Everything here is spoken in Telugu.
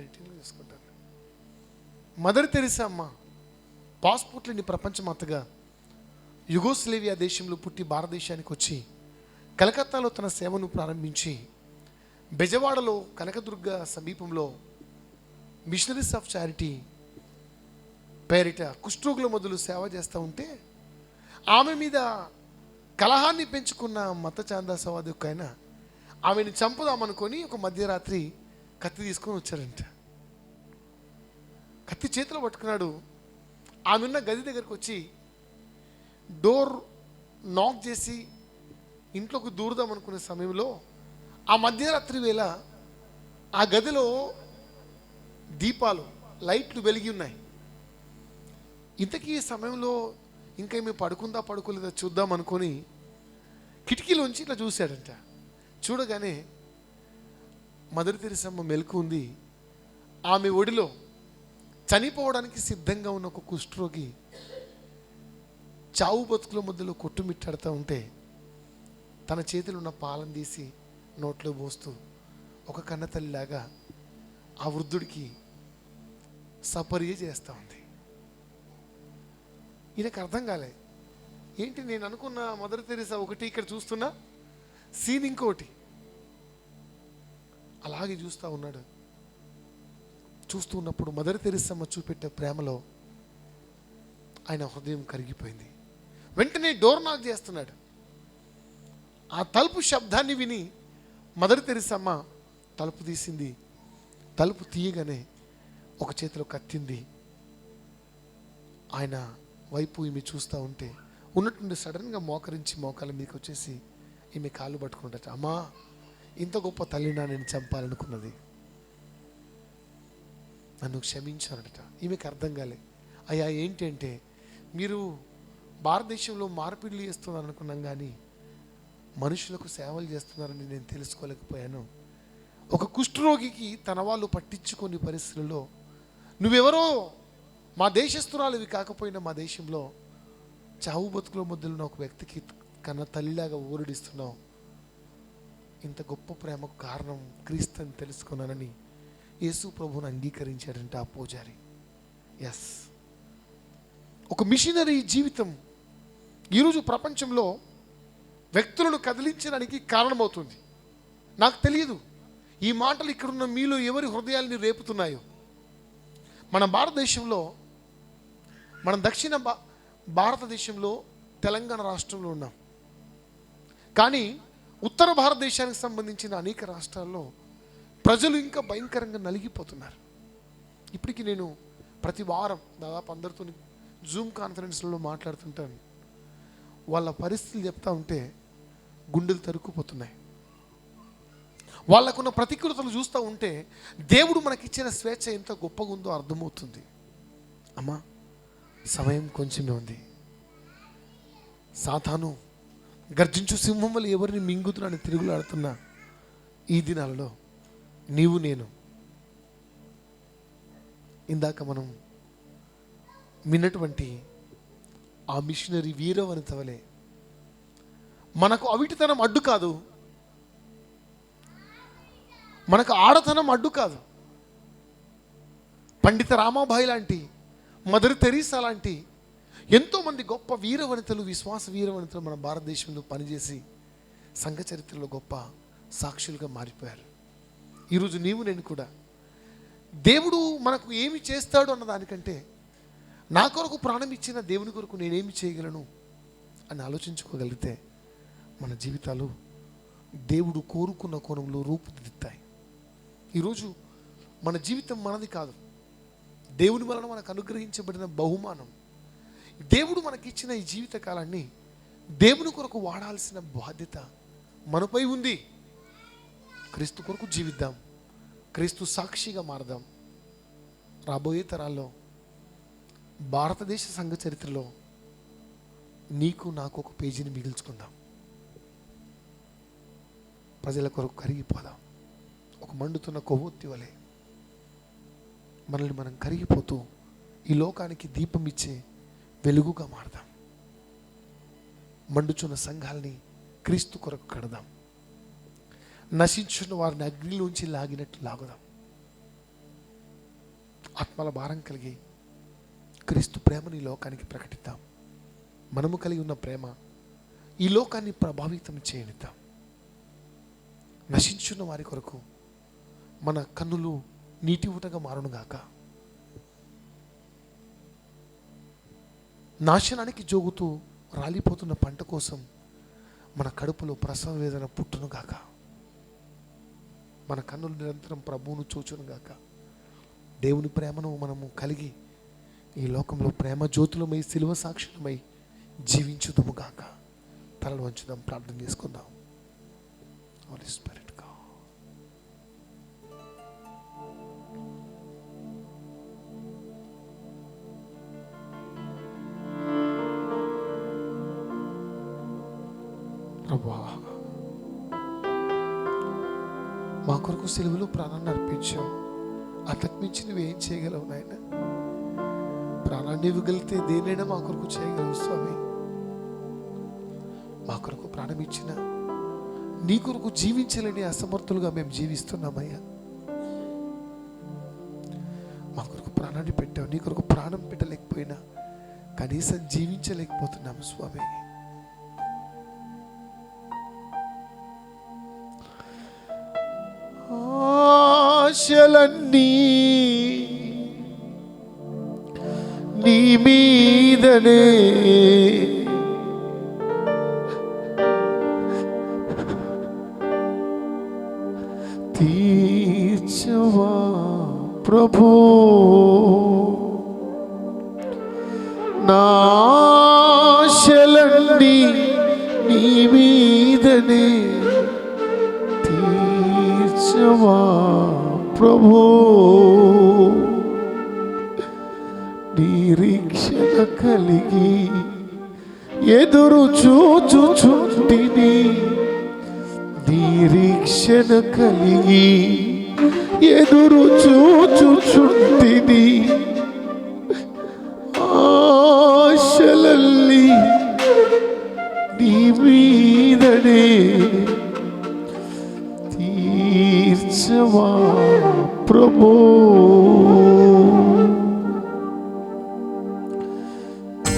ఎడిటింగ్లో చూసుకుంటాను. మదర్ తెరిసా అమ్మ పాస్పోర్ట్ లేని ప్రపంచమంతగా యుగోస్లేవియా దేశంలో పుట్టి భారతదేశానికి వచ్చి కలకత్తాలో తన సేవను ప్రారంభించి బెజవాడలో కనకదుర్గ సమీపంలో మిషనరీస్ ఆఫ్ చారిటీ పేరిట కుష్ఠరోగుల మొదలు సేవ చేస్తూ ఉంటే ఆమె మీద కలహాన్ని పెంచుకున్న మత చాందాసవాది ఒక ఆయన ఆమెను చంపుదామనుకొని ఒక మధ్యరాత్రి కత్తి తీసుకొని వచ్చారంట. కత్తి చేతిలో పట్టుకున్నాడు. ఆమె ఉన్న గది దగ్గరకు వచ్చి డోర్ నాక్ చేసి ఇంట్లోకి దూరదాం అనుకునే సమయంలో ఆ మధ్యరాత్రి వేళ ఆ గదిలో దీపాలు లైట్లు వెలిగి ఉన్నాయి. ఇంతకీ ఈ సమయంలో ఇంకా ఏమి పడుకుందా పడుకోలేదా చూద్దాం అనుకొని కిటికీలోంచి ఇట్లా చూశాడంట. చూడగానే మదర్ తెరిసమ్మ మెలకు ఉంది. ఆమె ఒడిలో చనిపోవడానికి సిద్ధంగా ఉన్న ఒక కుష్ఠరోగి చావు బతుకుల మధ్యలో కొట్టుమిట్టాడుతూ ఉంటే తన చేతిలో ఉన్న పాలను తీసి నోట్లో పోస్తూ ఒక కన్నతల్లిలాగా ఆ వృద్ధుడికి సపర్య చేస్తూ ఉంది. ఈయనకు అర్థం కాలే, ఏంటి నేను అనుకున్న మదర్ తెరిసా ఒకటి, ఇక్కడ చూస్తున్నా సీన్ ఇంకోటి. అలాగే చూస్తూ ఉన్నాడు. చూస్తూ ఉన్నప్పుడు మదర్ తెరిసమ్మ చూపెట్టే ప్రేమలో ఆయన హృదయం కరిగిపోయింది. వెంటనే డోర్ నాక్ చేస్తున్నాడు. ఆ తలుపు శబ్దాన్ని విని మదర్ తెరిసమ్మ తలుపు తీసింది. తలుపు తీయగానే ఒక చేతిలో కత్తింది. ఆయన వైపు ఈమె చూస్తూ ఉంటే ఉన్నట్టుండి సడన్గా మోకరించి మోకాల మీదకి వచ్చేసి ఈమె కాళ్ళు పట్టుకుంటాట. అమ్మా, ఇంత గొప్ప తల్లినా నేను చంపాలనుకున్నది, నన్ను క్షమించానట. ఈమెకు అర్థం కాలే. అయ్యా ఏంటి అంటే, మీరు భారతదేశంలో మార్పిడులు చేస్తున్నారు అనుకున్నాం, కానీ మనుషులకు సేవలు చేస్తున్నారని నేను తెలుసుకోలేకపోయాను. ఒక కుష్ఠరోగికి తన వాళ్ళు పట్టించుకొని పరిస్థితుల్లో నువ్వెవరో మా దేశస్తురాలివి కాకపోయినా మా దేశంలో చావు బతుకుల మధ్యలో ఒక వ్యక్తికి కన్న తల్లిలాగా ఊరడిస్తున్నావు. ఇంత గొప్ప ప్రేమకు కారణం క్రీస్తు అని తెలుసుకున్నానని యేసు ప్రభువును అంగీకరించాడంట ఆ పూజారి. ఎస్, ఒక మిషనరీ జీవితం ఈరోజు ప్రపంచంలో వ్యక్తులను కదిలించడానికి కారణమవుతుంది. నాకు తెలియదు ఈ మాటలు ఇక్కడున్న మీలో ఎవరి హృదయాల్ని రేపుతున్నాయో. మన భారతదేశంలో, మనం దక్షిణ భారతదేశంలో తెలంగాణ రాష్ట్రంలో ఉన్నాం. కానీ ఉత్తర భారతదేశానికి సంబంధించిన అనేక రాష్ట్రాల్లో ప్రజలు ఇంకా భయంకరంగా నలిగిపోతున్నారు. ఇప్పటికీ నేను ప్రతి వారం దాదాపు అందరితో జూమ్ కాన్ఫరెన్స్లలో మాట్లాడుతుంటాను. వాళ్ళ పరిస్థితులు చెప్తా ఉంటే గుండెలు తరుక్కుపోతున్నాయి. వాళ్ళకున్న ప్రతికూలతలు చూస్తూ ఉంటే దేవుడు మనకిచ్చిన స్వేచ్ఛ ఎంత గొప్పగా ఉందో అర్థమవుతుంది. అమ్మా, సమయం కొంచెమే ఉంది. సాతాను గర్జించు సింహం వల్ల ఎవరిని మింగుతున్నాడని తిరుగులాడుతున్నా ఈ దినాలలో నీవు నేను ఇందాక మనం విన్నటువంటి ఆ మిషనరీ వీరవనిత వలె మనకు అవిటితనం అడ్డు కాదు, మనకు ఆడతనం అడ్డు కాదు. పండిత రామాబాయి లాంటి, మదర్ తెరీసా లాంటి ఎంతోమంది గొప్ప వీరవనితలు, విశ్వాస వీరవనితలు మన భారతదేశంలో పనిచేసి సంఘ చరిత్రలో గొప్ప సాక్షులుగా మారిపోయారు. ఈరోజు నీవు నేను కూడా దేవుడు మనకు ఏమి చేస్తాడు అన్న దానికంటే నా కొరకు ప్రాణం ఇచ్చిన దేవుని కొరకు నేనేమి చేయగలను అని ఆలోచించుకోగలిగితే మన జీవితాలు దేవుడు కోరుకున్న కోణంలో రూపుదిద్దుతాయి. ఈరోజు మన జీవితం మనది కాదు, దేవుని వలన మనకు అనుగ్రహించబడిన బహుమానం. దేవుడు మనకిచ్చిన ఈ జీవిత కాలాన్ని దేవుని కొరకు వాడాల్సిన బాధ్యత మనపై ఉంది. క్రీస్తు కొరకు జీవిద్దాం, క్రీస్తు సాక్షిగా మారదాం. రాబోయే తరాల్లో భారతదేశ సంఘ చరిత్రలో నీకు నాకు ఒక పేజీని మిగిల్చుకుందాం. ప్రజల కొరకు కరిగిపోదాం. ఒక మండుతున్న కొవ్వొత్తి వలె మనల్ని మనం కరిగిపోతూ ఈ లోకానికి దీపం ఇచ్చే వెలుగుగా మారదాం. మండుచున్న సంఘాలని క్రీస్తు కొరకు కడదాం. నశించున్న వారిని అగ్నిలోంచి లాగినట్టు లాగుదాం. ఆత్మల భారం కలిగి క్రీస్తు ప్రేమని ఈ లోకానికి ప్రకటిద్దాం. మనము కలిగి ఉన్న ప్రేమ ఈ లోకాన్ని ప్రభావితం చేయనిద్దాం. నశించున్న వారి కొరకు మన కన్నులు నీటి ఊటగా మారునుగాక. నాశనానికి జోగుతూ రాలిపోతున్న పంట కోసం మన కడుపులో ప్రసవ వేదన పుట్టునుగాక. మన కన్నులు నిరంతరం ప్రభువును చూచునుగాక. దేవుని ప్రేమను మనము కలిగి ఈ లోకంలో ప్రేమ జ్యోతులమై సిలువ సాక్షులమై జీవించుదుముగాక. తలలు వంచుదాం, ప్రార్థన చేసుకుందాం. హోలీ స్పిరిట్ ప్రభువా, మా కొరకు సిలువలో ప్రాణాన్ని అర్పించావు. అంతకుమించి నువ్వేం చేయగలవు నాయన? ప్రాణాన్ని ఇవ్వగలిగితే దేనైనా మా కొరకు చేయగలవు స్వామి. మా కొరకు ప్రాణం ఇచ్చిన నీ కొరకు జీవించలేని అసమర్థులుగా మేము జీవిస్తున్నామయ్యా. మా కొరకు ప్రాణాన్ని పెట్టావు. నీ కొరకు ప్రాణం పెట్టలేకపోయినా కనీసం జీవించలేకపోతున్నాము స్వామి. ఆశలన్నీ నీ మీదనే తీర్చవా ప్రభు. నా ఆశలన్నీ నీ మీదనే తీర్చవా ప్రభు. నిరీక్షణ కలిగి ఎదురు చూచుచుంటిని. నిరీక్షణ కలిగి ఎదురు చూచుచుంటిని. ఆశలల్లి నీ మీదనే తీర్చవా ప్రభు.